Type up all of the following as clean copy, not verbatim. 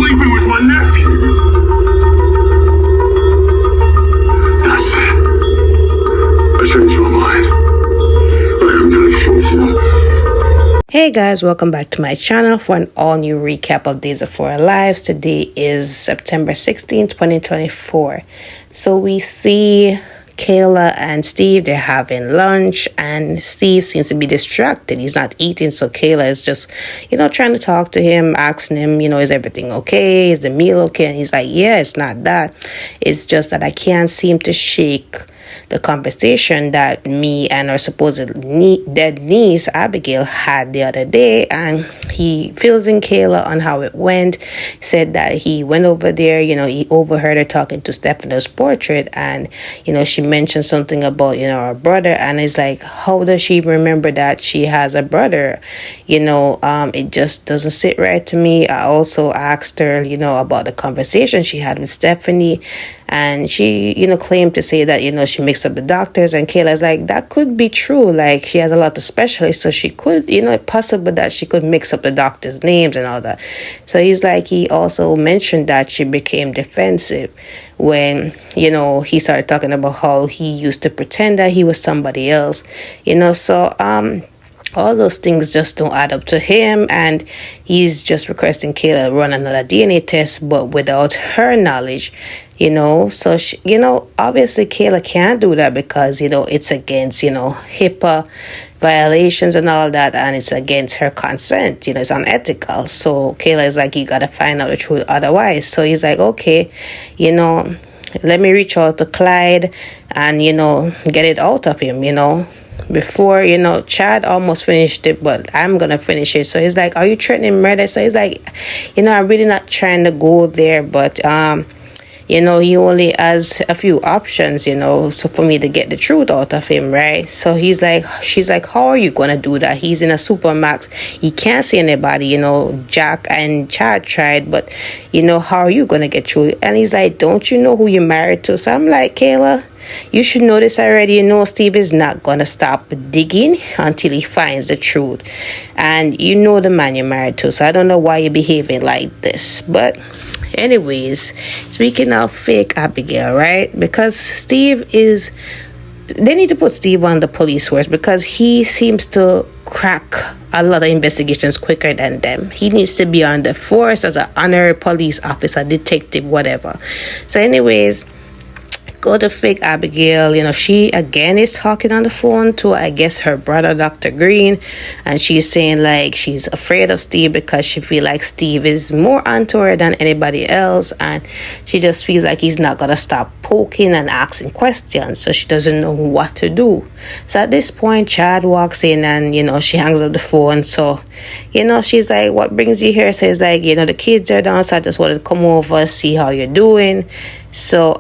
sleeping with my nephew. That's it. I changed my mind. I am gonna shoot you. Hey guys, welcome back to my channel for an all-new recap of Daysofourlives. Today is September 16th, 2024. So we see Kayla and Steve, they're having lunch, and Steve seems to be distracted. He's not eating, so Kayla is just, trying to talk to him, asking him, is everything okay? Is the meal okay? And he's like, yeah, it's not that. It's just that I can't seem to shake the conversation that me and our supposed dead niece Abigail had the other day, and he fills in Kayla on how it went. Said that he went over there, he overheard her talking to Stephanie's portrait, and she mentioned something about her brother, and it's like, how does she remember that she has a brother? It just doesn't sit right to me. I also asked her about the conversation she had with Stephanie, and she claimed to say that she mixed up the doctors, and Kayla's like, that could be true. Like, she has a lot of specialists, so she could, possible that she could mix up the doctors' names and all that. So he's like, he also mentioned that she became defensive when, he started talking about how he used to pretend that he was somebody else, so, all those things just don't add up to him, and he's just requesting Kayla run another DNA test, but without her knowledge, so she, obviously Kayla can't do that because, it's against, HIPAA violations and all that, and it's against her consent, it's unethical. So Kayla is like, you gotta find out the truth otherwise. So he's like, okay, let me reach out to Clyde and, get it out of him, before, Chad almost finished it, but I'm gonna finish it. So he's like, are you threatening murder? So he's like, I'm really not trying to go there, but he only has a few options, so for me to get the truth out of him, right? So she's like, how are you gonna do that? He's in a supermax, he can't see anybody, Jack and Chad tried, but how are you gonna get through? And he's like, don't you know who you're married to? So I'm like, Kayla, you should know this already. Steve is not gonna stop digging until he finds the truth, and the man you're married to. So I don't know why you're behaving like this. But anyways, speaking of fake Abigail, right? Because they need to put Steve on the police force because he seems to crack a lot of investigations quicker than them. He needs to be on the force as an honorary police officer, detective, whatever. So anyways, go to fake Abigail. She again is talking on the phone to, I guess, her brother, Dr. Green, and she's saying like she's afraid of Steve because she feels like Steve is more onto her than anybody else, and she just feels like he's not gonna stop poking and asking questions, so she doesn't know what to do. So at this point, Chad walks in and she hangs up the phone. So she's like, what brings you here? So it's like, the kids are down, so I just wanted to come over, see how you're doing. So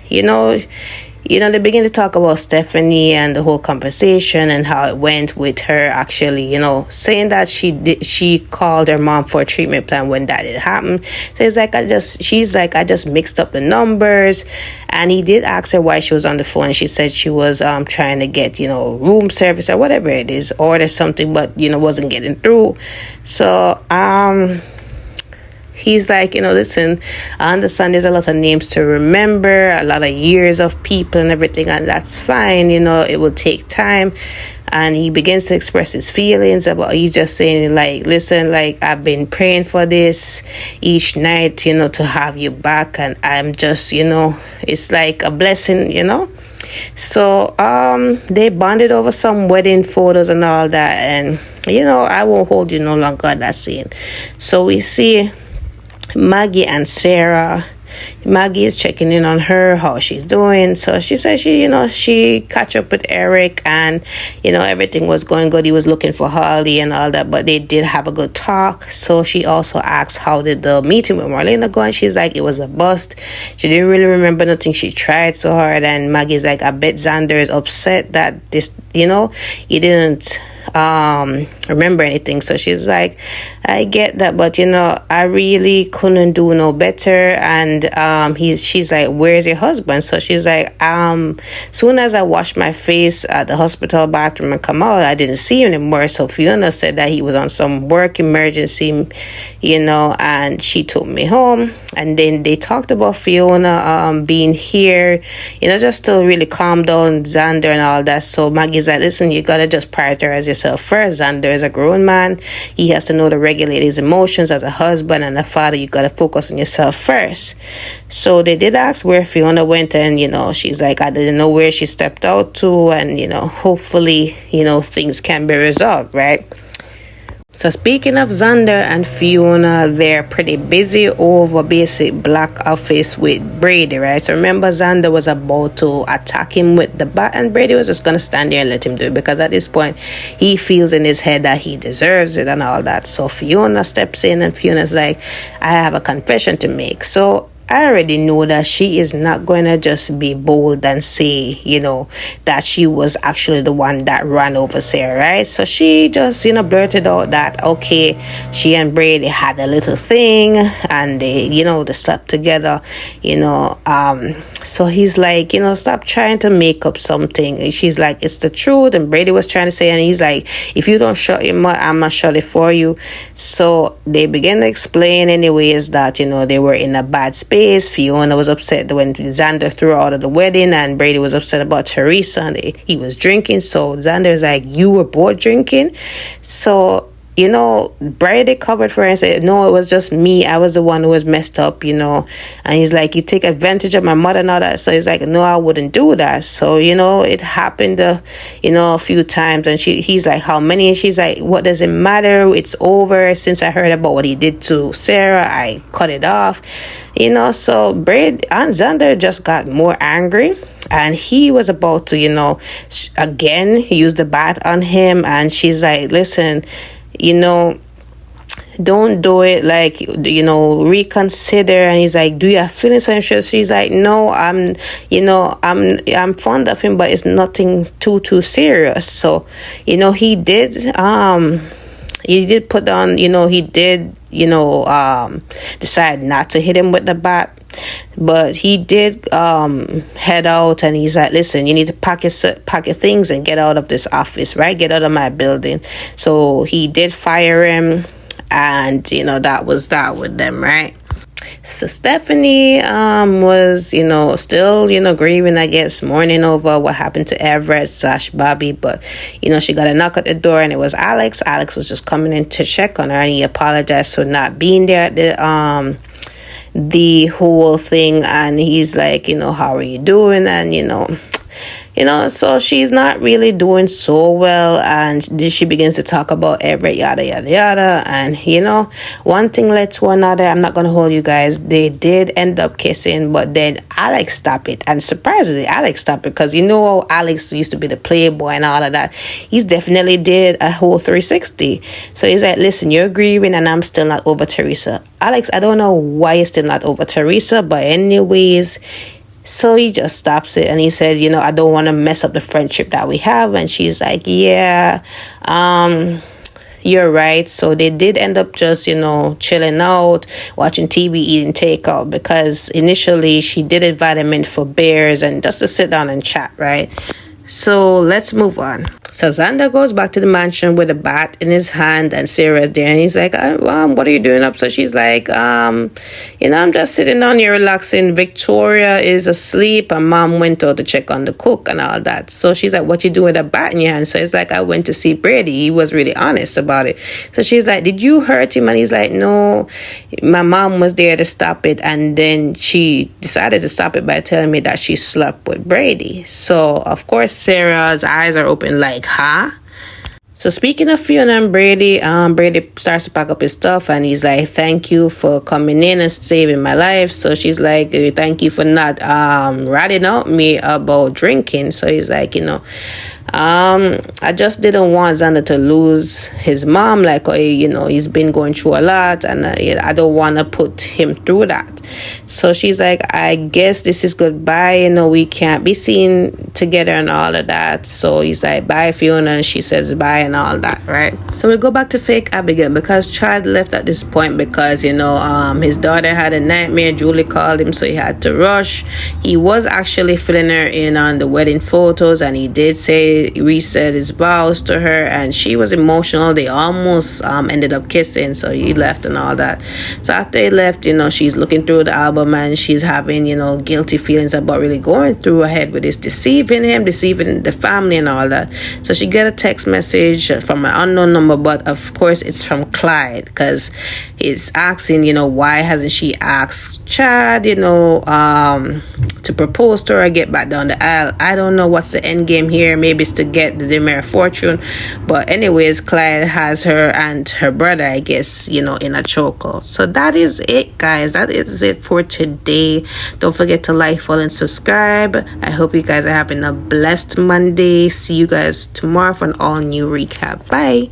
they begin to talk about Stephanie and the whole conversation and how it went with her actually, saying that she called her mom for a treatment plan when that did happen. So it's like, she's like, I just mixed up the numbers. And he did ask her why she was on the phone. She said she was trying to get, room service or whatever it is, order something, but, wasn't getting through. So, he's like, listen, I understand there's a lot of names to remember, a lot of years of people and everything, and that's fine. It will take time. And he begins to express his feelings about, he's just saying like, listen, like, I've been praying for this each night, to have you back. And I'm just, it's like a blessing, So, they bonded over some wedding photos and all that. And, I won't hold you no longer on that scene. So we see Maggie and Sarah. Maggie is checking in on her, how she's doing. So she said she catch up with Eric, and everything was going good. He was looking for Holly and all that, but they did have a good talk. So she also asked, how did the meeting with Marlena go? And she's like, it was a bust. She didn't really remember nothing. She tried so hard. And Maggie's like, I bet Xander is upset that this, he didn't remember anything. So she's like, I get that, but I really couldn't do no better. And she's like, where's your husband? So she's like, soon as I washed my face at the hospital bathroom and come out, I didn't see him anymore. So Fiona said that he was on some work emergency, and she took me home. And then they talked about Fiona being here, just to really calm down Xander and all that. So Maggie's like, listen, you gotta just prioritize yourself first. Xander is a grown man. He has to know to regulate his emotions as a husband and a father. You gotta focus on yourself first. So they did ask where Fiona went, and she's like, I didn't know where she stepped out to, and hopefully things can be resolved, right? So speaking of Xander and Fiona, they're pretty busy over basic black office with Brady, right? So remember, Xander was about to attack him with the bat, and Brady was just going to stand there and let him do it, because at this point, he feels in his head that he deserves it and all that. So Fiona steps in, and Fiona's like, I have a confession to make. So I already know that she is not going to just be bold and say, that she was actually the one that ran over Sarah, right? So she just, blurted out that, okay, she and Brady had a little thing, and they, they slept together, so he's like, stop trying to make up something. And she's like, it's the truth. And Brady was trying to say, and he's like, if you don't shut your mouth, I'm going to shut it for you. So they began to explain anyways that, they were in a bad space. Fiona was upset when Xander threw her out of the wedding, and Brady was upset about Teresa, and he was drinking. So Xander's like, you were both drinking? So Brady covered for her and said, no, it was just me. I was the one who was messed up, and he's like, you take advantage of my mother and all that. So he's like, no, I wouldn't do that. So, it happened, a few times. And he's like, how many? And she's like, what does it matter? It's over. Since I heard about what he did to Sarah, I cut it off. So Brady and Xander just got more angry, and he was about to, again, use the bat on him. And she's like, listen, don't do it, like, reconsider. And he's like, do you have feelings for him? She's like, no, I'm fond of him, but it's nothing too serious. So he did put on, he did decide not to hit him with the bat, but he did head out, and he's like, listen, you need to pack your things and get out of this office, right? Get out of my building. So he did fire him, and that was that with them, right? So Stephanie was still grieving, I guess, mourning over what happened to Everett/Bobby, but she got a knock at the door, and it was Alex. Alex was just coming in to check on her, and he apologized for not being there at the whole thing. And he's like, how are you doing? And so she's not really doing so well, and she begins to talk about Everett, yada yada yada. And one thing led to another. I'm not gonna hold you guys, they did end up kissing, but then Alex stopped it. And surprisingly, Alex stopped it, because Alex used to be the playboy and all of that. He's definitely did a whole 360. So he's like, listen, you're grieving, and I'm still not over Teresa. Alex, I don't know why you're still not over Teresa, but anyways, so he just stops it, and he said, I don't want to mess up the friendship that we have. And she's like, yeah, you're right. So they did end up just, chilling out, watching TV, eating takeout, because initially she did invite him in for beers and just to sit down and chat, right? So let's move on. So Xander goes back to the mansion with a bat in his hand, and Sarah's there, and he's like, what are you doing up? So she's like, I'm just sitting down here relaxing. Victoria is asleep, and Mom went out to check on the cook and all that. So she's like, what you doing with a bat in your hand? So it's like, I went to see Brady. He was really honest about it. So she's like, did you hurt him? And he's like, no, my mom was there to stop it, and then she decided to stop it by telling me that she slept with Brady. So of course Sarah's eyes are open like, huh? So speaking of Fiona and Brady, Brady starts to pack up his stuff, and he's like, thank you for coming in and saving my life. So she's like, thank you for not ratting out me about drinking. So he's like, I just didn't want Xander to lose his mom. Like, he's been going through a lot, and I don't want to put him through that. So she's like, I guess this is goodbye. We can't be seen together and all of that. So he's like, bye, Fiona. And she says bye. and all that, right? So we go back to fake Abigail, because Chad left at this point because, you know, his daughter had a nightmare. Julie called him, so he had to rush. He was actually filling her in on the wedding photos, and he did say, reset his vows to her, and she was emotional. They almost ended up kissing, so he left and all that. So after he left, you know, she's looking through the album and she's having, you know, guilty feelings about really going through ahead with this, deceiving him, deceiving the family and all that. So she get a text message from an unknown number, but of course it's from Clyde, because he's asking, you know, why hasn't she asked Chad, you know, to propose to her or get back down the aisle. I don't know what's the end game here. Maybe it's to get the Demare fortune, but anyways, Clyde has her and her brother, I guess, you know, in a chokehold. So that is it, guys. That is it for today. Don't forget to like, follow, and subscribe. I hope you guys are having a blessed Monday. See you guys tomorrow for an all new recap. Bye.